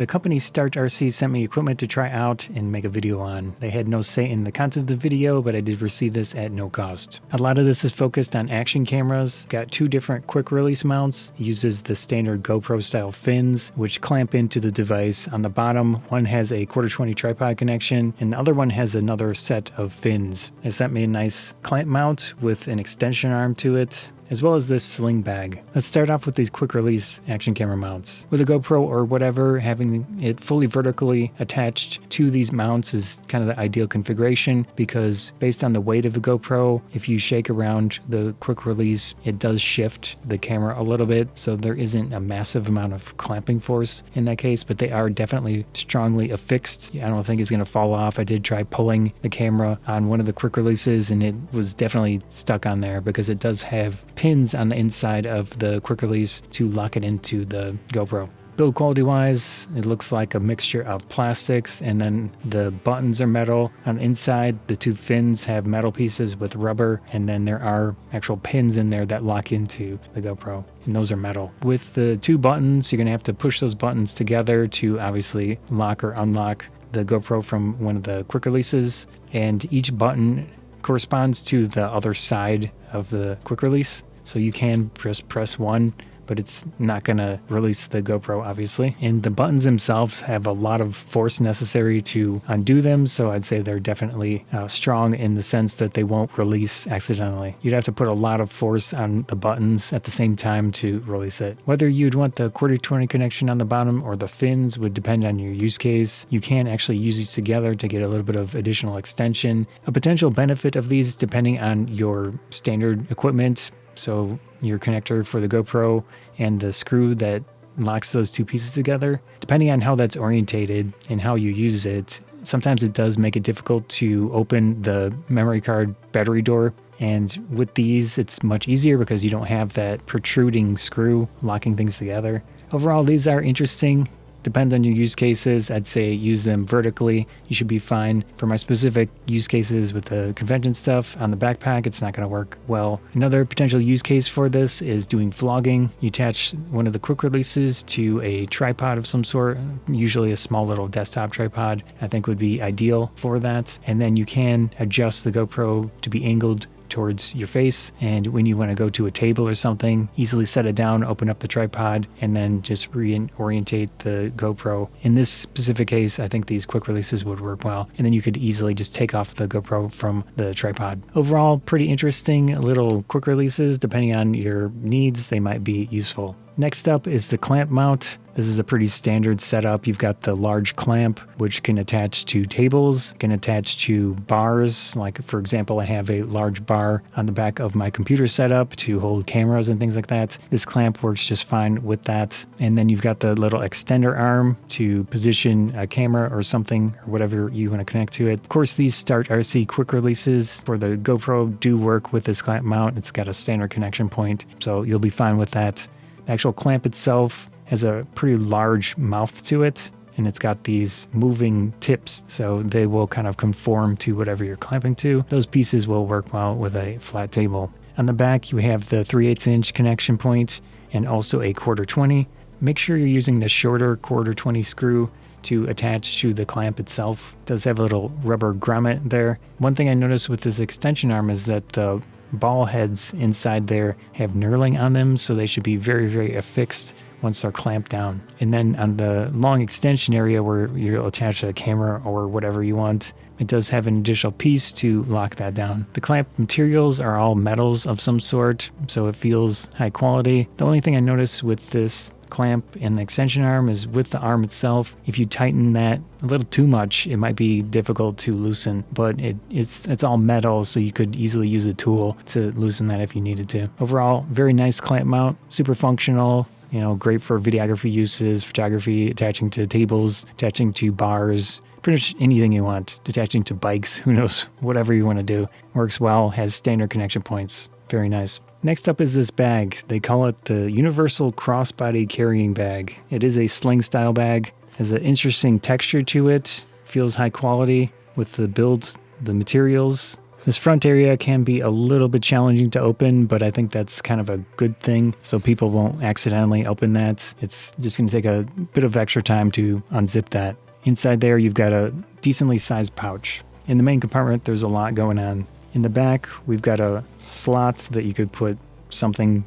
The company STARTRC sent me equipment to try out and make a video on. They had no say in the content of the video, but I did receive this at no cost. A lot of this is focused on action cameras. Got two different quick release mounts. It uses the standard GoPro-style fins, which clamp into the device. On the bottom, one has a 1/4-20 tripod connection, and the other one has another set of fins. They sent me a nice clamp mount with an extension arm to it, as well as this sling bag. Let's start off with these quick release action camera mounts. With a GoPro or whatever, having it fully vertically attached to these mounts is kind of the ideal configuration, because based on the weight of the GoPro, if you shake around the quick release, it does shift the camera a little bit, so there isn't a massive amount of clamping force in that case, but they are definitely strongly affixed. I don't think it's gonna fall off. I did try pulling the camera on one of the quick releases and it was definitely stuck on there because it does have pins on the inside of the quick release to lock it into the GoPro. Build quality wise, it looks like a mixture of plastics, and then the buttons are metal. On the inside, the two fins have metal pieces with rubber, and then there are actual pins in there that lock into the GoPro, and those are metal. With the two buttons, you're gonna have to push those buttons together to obviously lock or unlock the GoPro from one of the quick releases, and each button corresponds to the other side of the quick release. So you can just press one, but it's not going to release the GoPro, obviously. And the buttons themselves have a lot of force necessary to undo them, so I'd say they're definitely strong in the sense that they won't release accidentally. You'd have to put a lot of force on the buttons at the same time to release it. Whether you'd want the 1/4-20 connection on the bottom or the fins would depend on your use case. You can actually use these together to get a little bit of additional extension. A potential benefit of these, depending on your standard equipment, so your connector for the GoPro and the screw that locks those two pieces together, depending on how that's orientated and how you use it, sometimes it does make it difficult to open the memory card battery door. And with these, it's much easier because you don't have that protruding screw locking things together. Overall, these are interesting. Depends on your use cases. I'd say use them vertically. You should be fine. For my specific use cases with the convention stuff on the backpack, it's not going to work well. Another potential use case for this is doing vlogging. You attach one of the quick releases to a tripod of some sort, usually a small little desktop tripod, I think would be ideal for that. And then you can adjust the GoPro to be angled towards your face, and when you want to go to a table or something, easily set it down, open up the tripod, and then just reorientate the GoPro. In this specific case, I think these quick releases would work well, and then you could easily just take off the GoPro from the tripod. Overall, pretty interesting little quick releases. Depending on your needs, they might be useful. Next up is the clamp mount. This is a pretty standard setup. You've got the large clamp, which can attach to tables, can attach to bars. Like, for example, I have a large bar on the back of my computer setup to hold cameras and things like that. This clamp works just fine with that. And then you've got the little extender arm to position a camera or something, or whatever you want to connect to it. Of course, these STARTRC quick releases for the GoPro do work with this clamp mount. It's got a standard connection point, so you'll be fine with that. The actual clamp itself has a pretty large mouth to it, and it's got these moving tips, so they will kind of conform to whatever you're clamping to. Those pieces will work well with a flat table. On the back, you have the 3/8" connection point and also a 1/4-20. Make sure you're using the shorter 1/4-20 screw to attach to the clamp itself. It does have a little rubber grommet there. One thing I noticed with this extension arm is that the ball heads inside there have knurling on them, so they should be very, very affixed once they're clamped down. And then on the long extension area where you'll attach a camera or whatever you want, it does have an additional piece to lock that down. The clamp materials are all metals of some sort, so it feels high quality. The only thing I noticed with this clamp and the extension arm is with the arm itself. If you tighten that a little too much, it might be difficult to loosen, but it's all metal, so you could easily use a tool to loosen that if you needed to. Overall, very nice clamp mount, super functional, great for videography uses, photography, attaching to tables, attaching to bars, pretty much anything you want, attaching to bikes, who knows, whatever you want to do. Works well, has standard connection points. Very nice. Next up is this bag. They call it the Universal Crossbody Carrying Bag. It is a sling style bag. Has an interesting texture to it. Feels high quality with the build, the materials. This front area can be a little bit challenging to open, but I think that's kind of a good thing so people won't accidentally open that. It's just going to take a bit of extra time to unzip that. Inside there, you've got a decently sized pouch. In the main compartment, there's a lot going on. In the back, we've got a slot that you could put something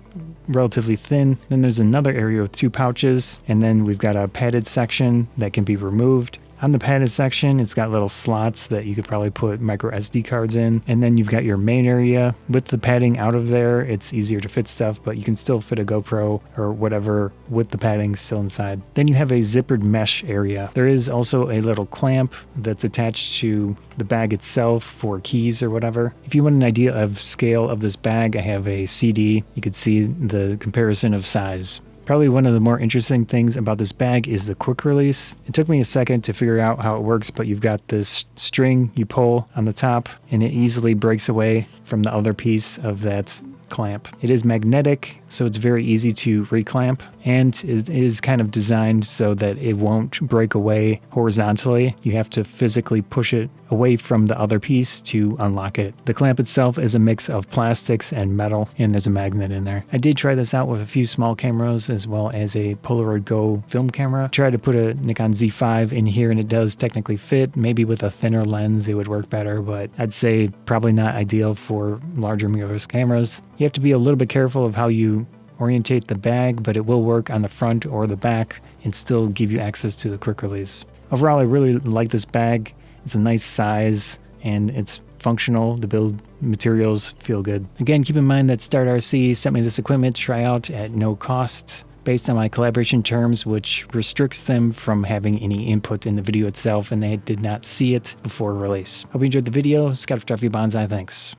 relatively thin. Then there's another area with 2 pouches, and then we've got a padded section that can be removed. On the padded section, it's got little slots that you could probably put micro SD cards in. And then you've got your main area. With the padding out of there, it's easier to fit stuff, but you can still fit a GoPro or whatever with the padding still inside. Then you have a zippered mesh area. There is also a little clamp that's attached to the bag itself for keys or whatever. If you want an idea of scale of this bag, I have a CD. You could see the comparison of size. Probably one of the more interesting things about this bag is the quick release. It took me a second to figure out how it works, but you've got this string you pull on the top and it easily breaks away from the other piece of that clamp. It is magnetic, so it's very easy to reclamp, and it is kind of designed so that it won't break away horizontally. You have to physically push it away from the other piece to unlock it. The clamp itself is a mix of plastics and metal, and there's a magnet in there. I did try this out with a few small cameras as well as a Polaroid Go film camera. Tried to put a Nikon Z5 in here and it does technically fit. Maybe with a thinner lens it would work better, but I'd say probably not ideal for larger mirrorless cameras. You have to be a little bit careful of how you orientate the bag, but it will work on the front or the back and still give you access to the quick release. Overall, I really like this bag. It's a nice size and it's functional. The build materials feel good. Again, keep in mind that STARTRC sent me this equipment to try out at no cost based on my collaboration terms, which restricts them from having any input in the video itself, and they did not see it before release. Hope you enjoyed the video. Scott Photography Bonsai, thanks.